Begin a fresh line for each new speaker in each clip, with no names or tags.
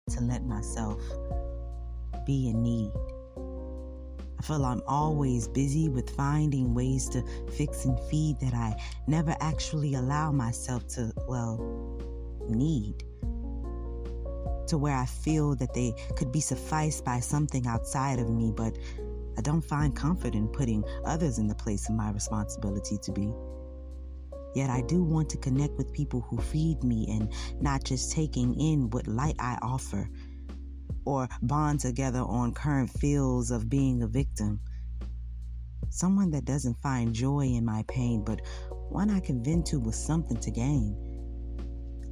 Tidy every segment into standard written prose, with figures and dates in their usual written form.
to let myself be in need. I feel I'm always busy with finding ways to fix and feed that I never actually allow myself to, need. To where I feel that they could be sufficed by something outside of me, but I don't find comfort in putting others in the place of my responsibility to be. Yet I do want to connect with people who feed me and not just taking in what light I offer, or bond together on current feels of being a victim. Someone that doesn't find joy in my pain, but one I can vent to with something to gain.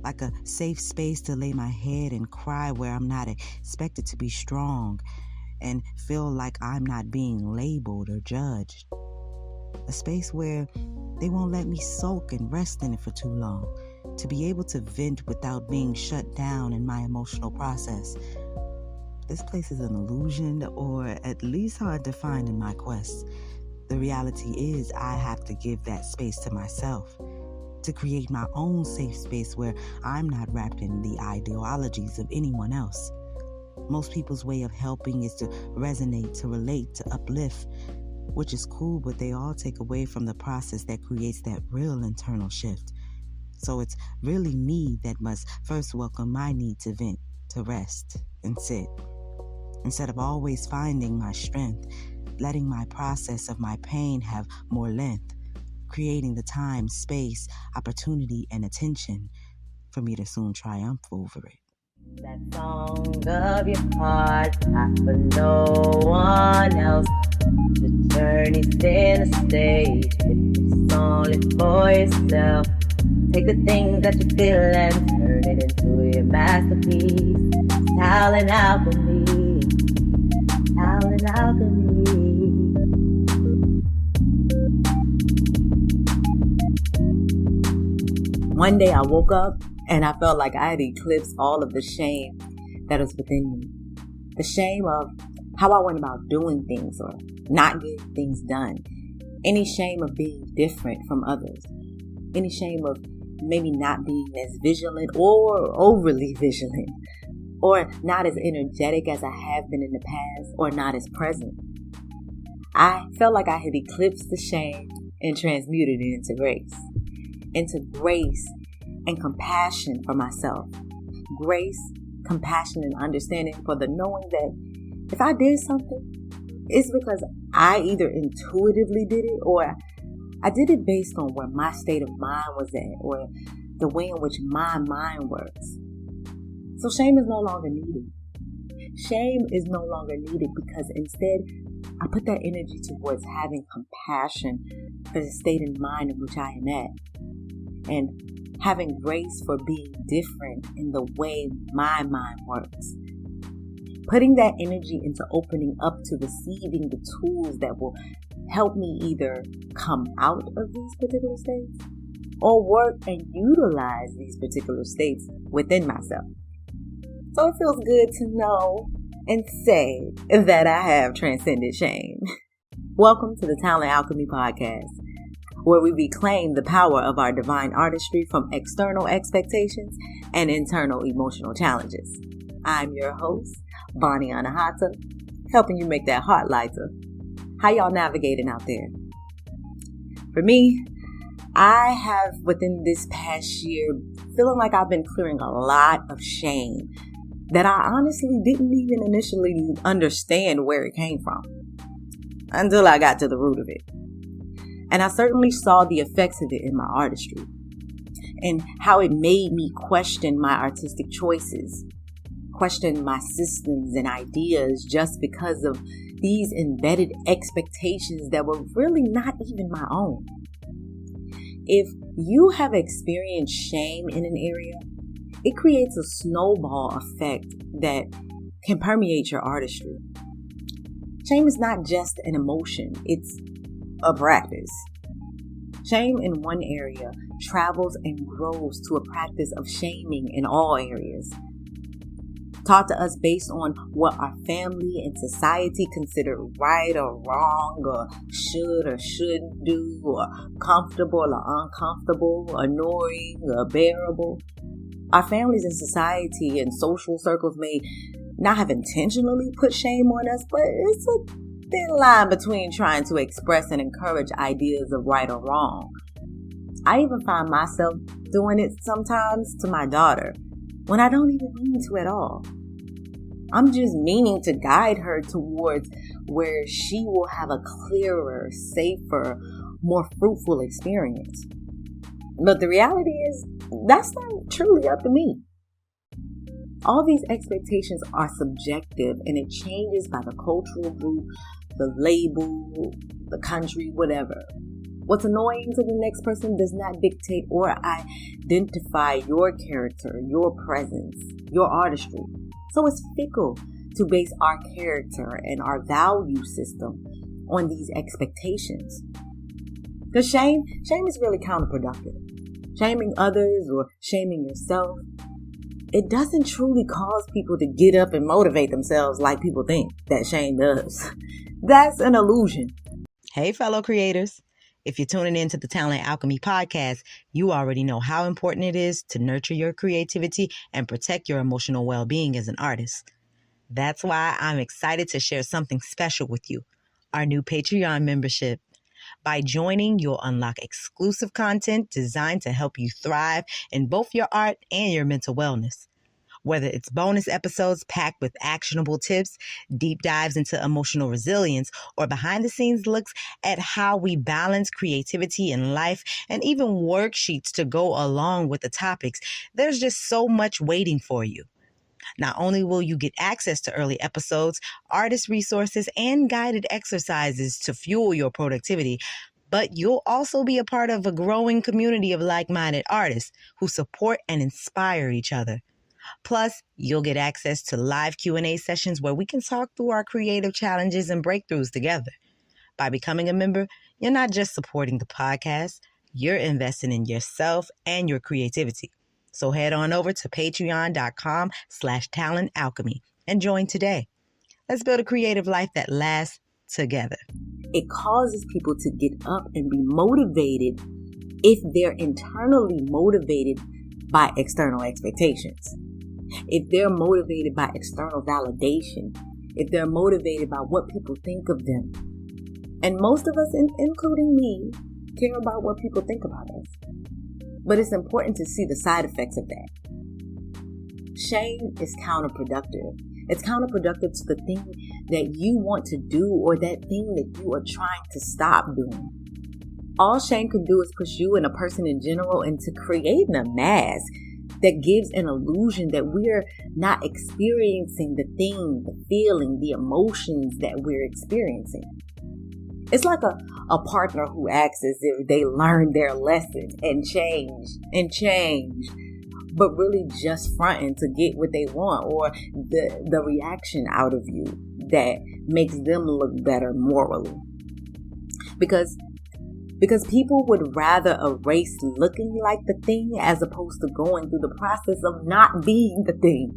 Like a safe space to lay my head and cry where I'm not expected to be strong and feel like I'm not being labeled or judged. A space where they won't let me sulk and rest in it for too long, to be able to vent without being shut down in my emotional process. This place is an illusion, or at least hard to find in my quest. The reality is I have to give that space to myself, to create my own safe space where I'm not wrapped in the ideologies of anyone else. Most people's way of helping is to resonate, to relate, to uplift, which is cool, but they all take away from the process that creates that real internal shift. So it's really me that must first welcome my need to vent, to rest, and sit. Instead of always finding my strength, letting my process of my pain have more length, creating the time, space, opportunity, and attention for me to soon triumph over it.
That song of your heart, not for no one else. The journey's in a stage, it's only for yourself. Take the things that you feel and turn it into your masterpiece. Talent Alchemy, Talent Alchemy. One day I woke up and I felt like I had eclipsed all of the shame that was within me. The shame of how I went about doing things or not getting things done. Any shame of being different from others. Any shame of maybe not being as vigilant or overly vigilant. Or not as energetic as I have been in the past, or not as present. I felt like I had eclipsed the shame and transmuted it into grace. Into grace and compassion for myself. Grace, compassion, and understanding for the knowing that if I did something, it's because I either intuitively did it or I did it based on where my state of mind was at or the way in which my mind works. So shame is no longer needed. Shame is no longer needed because instead I put that energy towards having compassion for the state of mind in which I am at. And having grace for being different in the way my mind works. Putting that energy into opening up to receiving the tools that will help me either come out of these particular states or work and utilize these particular states within myself. So it feels good to know and say that I have transcended shame. Welcome to the Talent Alchemy Podcast, where we reclaim the power of our divine artistry from external expectations and internal emotional challenges. I'm your host, Bonnie Anahata, helping you make that heart lighter. How y'all navigating out there? For me, I have within this past year feeling like I've been clearing a lot of shame that I honestly didn't even initially understand where it came from until I got to the root of it. And I certainly saw the effects of it in my artistry and how it made me question my artistic choices, question my systems and ideas just because of these embedded expectations that were really not even my own. If you have experienced shame in an area, it creates a snowball effect that can permeate your artistry. Shame is not just an emotion, it's a practice. Shame in one area travels and grows to a practice of shaming in all areas. Taught to us based on what our family and society consider right or wrong, or should or shouldn't do, or comfortable or uncomfortable, annoying or bearable. Our families and society and social circles may not have intentionally put shame on us, but it's a thin line between trying to express and encourage ideas of right or wrong. I even find myself doing it sometimes to my daughter when I don't even mean to at all. I'm just meaning to guide her towards where she will have a clearer, safer, more fruitful experience. But the reality is, that's not truly up to me. All these expectations are subjective, and it changes by the cultural group, the label, the country, whatever. What's annoying to the next person does not dictate or identify your character, your presence, your artistry. So it's fickle to base our character and our value system on these expectations. Because shame is really counterproductive. Shaming others or shaming yourself, it doesn't truly cause people to get up and motivate themselves like people think that shame does. That's an illusion.
Hey, fellow creators. If you're tuning into the Talent Alchemy Podcast, you already know how important it is to nurture your creativity and protect your emotional well-being as an artist. That's why I'm excited to share something special with you, our new Patreon membership. By joining, you'll unlock exclusive content designed to help you thrive in both your art and your mental wellness. Whether it's bonus episodes packed with actionable tips, deep dives into emotional resilience, or behind-the-scenes looks at how we balance creativity in life, and even worksheets to go along with the topics, there's just so much waiting for you. Not only will you get access to early episodes, artist resources, and guided exercises to fuel your productivity, but you'll also be a part of a growing community of like-minded artists who support and inspire each other. Plus, you'll get access to live Q&A sessions where we can talk through our creative challenges and breakthroughs together. By becoming a member, you're not just supporting the podcast, you're investing in yourself and your creativity. So head on over to patreon.com/talentalchemy and join today. Let's build a creative life that lasts together.
It causes people to get up and be motivated if they're internally motivated by external expectations. If they're motivated by external validation, if they're motivated by what people think of them. And most of us, including me, care about what people think about us. But it's important to see the side effects of that. Shame is counterproductive. It's counterproductive to the thing that you want to do or that thing that you are trying to stop doing. All shame can do is push you and a person in general into creating a mask that gives an illusion that we're not experiencing the thing, the feeling, the emotions that we're experiencing. It's like a partner who acts as if they learned their lesson and changed, but really just fronting to get what they want or the reaction out of you that makes them look better morally. Because people would rather erase looking like the thing as opposed to going through the process of not being the thing.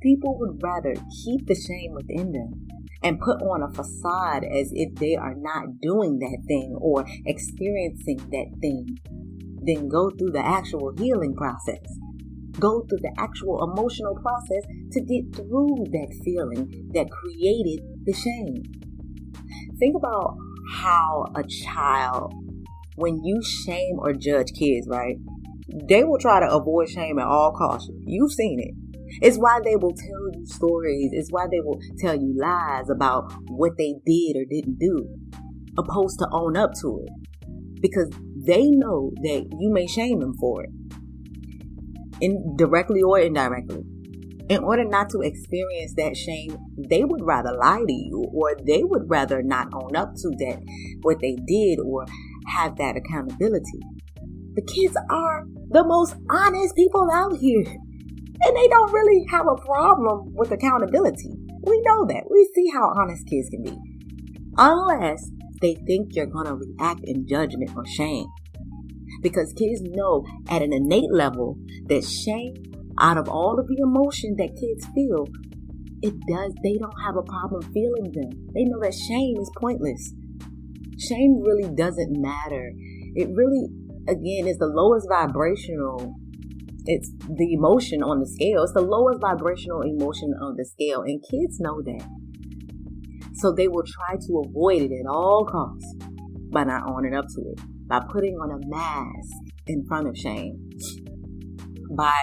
People would rather keep the shame within them and put on a facade as if they are not doing that thing or experiencing that thing than go through the actual healing process. Go through the actual emotional process to get through that feeling that created the shame. Think about how a child, when you shame or judge kids, right? They will try to avoid shame at all costs. You've seen it. It's why they will tell you stories. It's why they will tell you lies about what they did or didn't do, opposed to own up to it. Because they know that you may shame them for it, directly or indirectly. In order not to experience that shame, they would rather lie to you, or they would rather not own up to that, what they did, or have that accountability. The kids are the most honest people out here, and they don't really have a problem with accountability. We know that. We see how honest kids can be. Unless they think you're going to react in judgment or shame. Because kids know at an innate level that shame, out of all of the emotion that kids feel, they don't have a problem feeling them. They know that shame is pointless. Shame really doesn't matter. It really, again, is the lowest vibrational It's the emotion on the scale. It's the lowest vibrational emotion on the scale. And kids know that. So they will try to avoid it at all costs by not owning up to it, by putting on a mask in front of shame, by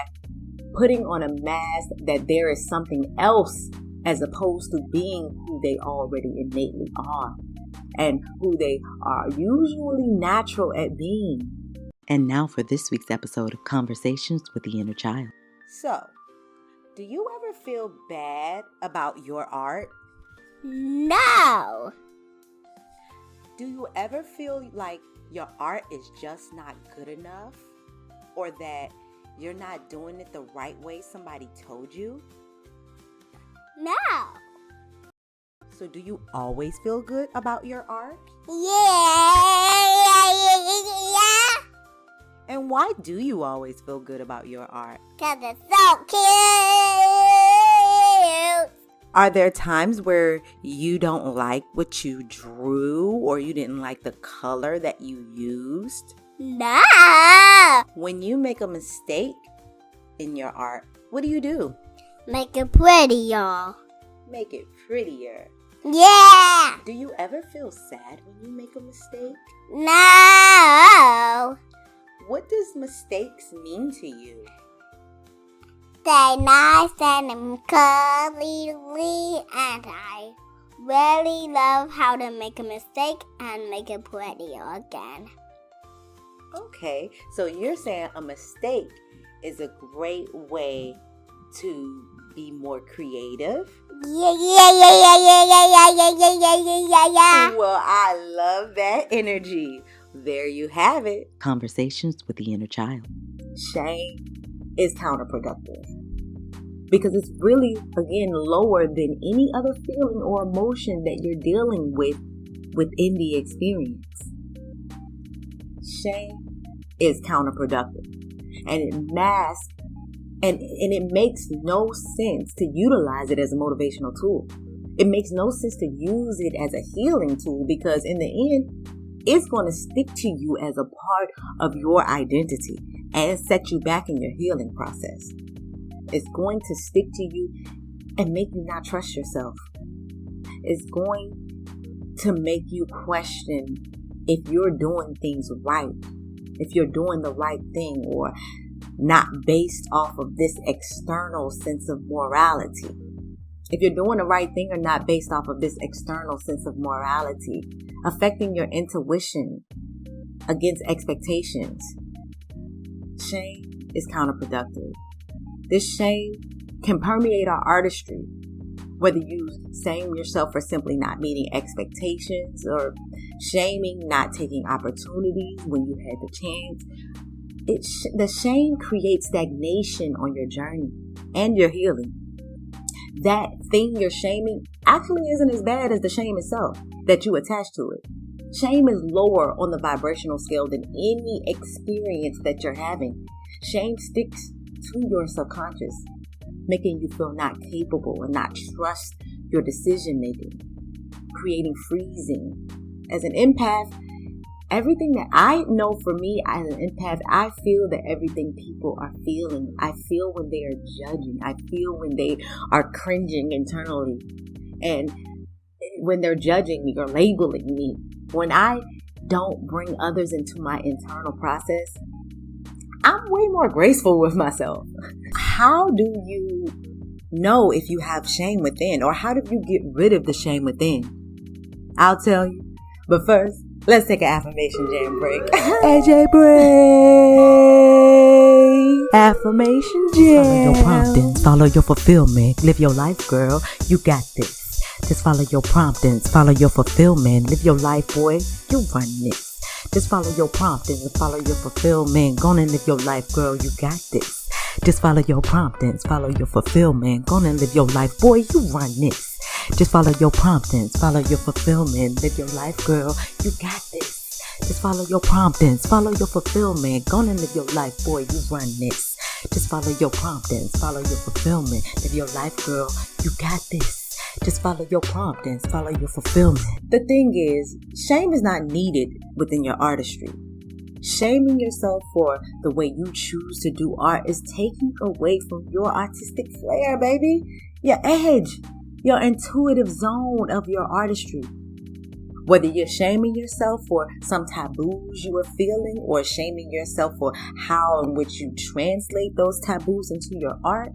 putting on a mask that there is something else as opposed to being who they already innately are and who they are usually natural at being.
And now for this week's episode of Conversations with the Inner Child.
So, do you ever feel bad about your art?
No.
Do you ever feel like your art is just not good enough? Or that you're not doing it the right way somebody told you?
No.
So do you always feel good about your art?
Yeah.
And why do you always feel good about your art?
'Cause it's so cute.
Are there times where you don't like what you drew or you didn't like the color that you used?
No.
When you make a mistake in your art, what do?
Make it pretty, y'all.
Make it prettier.
Yeah.
Do you ever feel sad when you make a mistake?
No.
What does mistakes mean to you?
They're nice and cuddly, and I really love how to make a mistake and make it pretty again.
Okay, so you're saying a mistake is a great way to be more creative?
Yeah.
Well, I love that energy. There you have it.
Conversations with the Inner Child.
Shame is counterproductive because it's really, again, lower than any other feeling or emotion that you're dealing with within the experience. Shame is counterproductive, and it masks and it makes no sense to utilize it as a motivational tool. It makes no sense to use it as a healing tool because in the end, it's going to stick to you as a part of your identity and set you back in your healing process. It's going to stick to you and make you not trust yourself. It's going to make you question if you're doing things right, if you're doing the right thing, or not based off of this external sense of morality. If you're doing the right thing or not based off of this external sense of morality, affecting your intuition against expectations. Shame is counterproductive. This shame can permeate our artistry, whether you shame yourself for simply not meeting expectations or shaming not taking opportunities when you had the chance. The shame creates stagnation on your journey and your healing. That thing you're shaming actually isn't as bad as the shame itself that you attach to it. Shame is lower on the vibrational scale than any experience that you're having. Shame sticks to your subconscious, making you feel not capable and not trust your decision making, creating freezing. As an empath, everything that I know for me as an empath, I feel that everything people are feeling. I feel when they are judging. I feel when they are cringing internally. And when they're judging me or labeling me. When I don't bring others into my internal process, I'm way more graceful with myself. How do you know if you have shame within? Or how do you get rid of the shame within? I'll tell you. But first, let's take an affirmation jam break. AJ break. Affirmation jam.
Follow your promptings, follow your fulfillment. Live your life, girl. You got this. Just follow your promptings, follow your fulfillment. Live your life, boy. You run this. Just follow your promptings and follow your fulfillment. Go on and live your life, girl. You got this. Just follow your promptings, follow your fulfillment. Go on and live your life, boy. You run this. Just follow your promptings, follow your fulfillment. Live your life, girl. You got this. Just follow your promptings, follow your fulfillment. Go on and live your life, boy. You run this. Just follow your promptings, follow your fulfillment. Live your life, girl. You got this. Just follow your promptings, follow your fulfillment.
The thing is, shame is not needed within your artistry. Shaming yourself for the way you choose to do art is taking away from your artistic flair, baby. Your edge, your intuitive zone of your artistry. Whether you're shaming yourself for some taboos you are feeling or shaming yourself for how in which you translate those taboos into your art,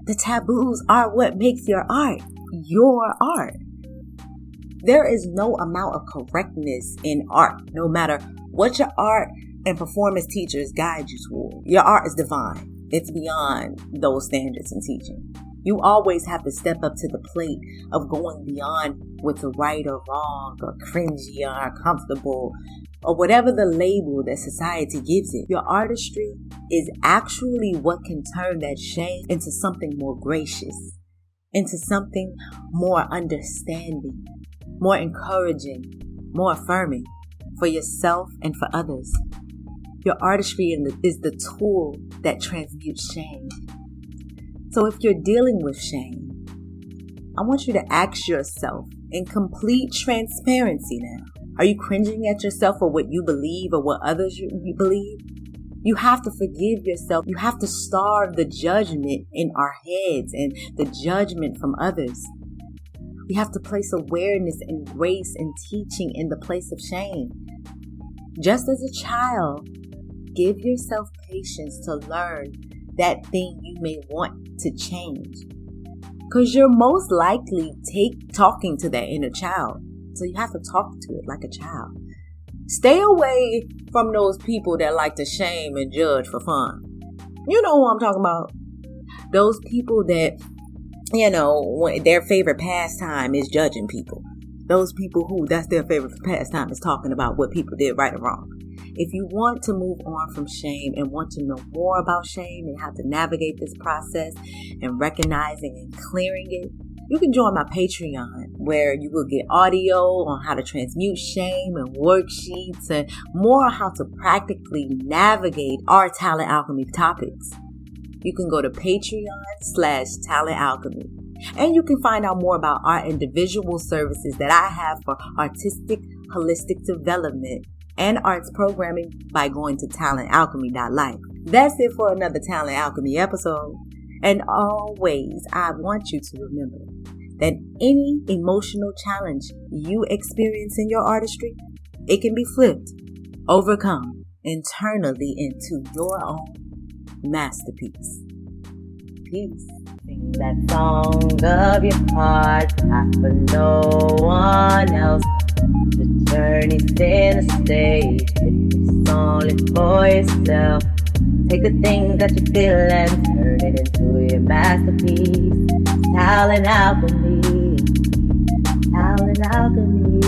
the taboos are what makes your art your art. There is no amount of correctness in art, no matter what your art and performance teachers guide you toward. Your art is divine. It's beyond those standards in teaching. You always have to step up to the plate of going beyond what's right or wrong or cringy or uncomfortable or whatever the label that society gives it. Your artistry is actually what can turn that shame into something more gracious, into something more understanding, more encouraging, more affirming for yourself and for others. Your artistry is the tool that transmutes shame. So if you're dealing with shame, I want you to ask yourself in complete transparency now, are you cringing at yourself for what you believe or what others you believe? You have to forgive yourself. You have to starve the judgment in our heads and the judgment from others. We have to place awareness and grace and teaching in the place of shame. Just as a child, give yourself patience to learn that thing you may want to change. Because you're most likely talking to that inner child. So you have to talk to it like a child. Stay away from those people that like to shame and judge for fun. You know who I'm talking about. Those people that, their favorite pastime is judging people. Those people who that's their favorite pastime is talking about what people did right or wrong. If you want to move on from shame and want to know more about shame and how to navigate this process and recognizing and clearing it, you can join my Patreon, where you will get audio on how to transmute shame and worksheets and more on how to practically navigate our Talent Alchemy topics. You can go to Patreon/Talent Alchemy. And you can find out more about our individual services that I have for artistic, holistic development and arts programming by going to Talentalchemy.life. That's it for another Talent Alchemy episode. And always, I want you to remember that any emotional challenge you experience in your artistry, it can be flipped, overcome internally into your own masterpiece. Peace. Sing that song of your heart, not for no one else. The journey's in the stage, it's only for yourself. Take the things that you feel and turn it into your masterpiece. Talent Alchemy, Talent Alchemy.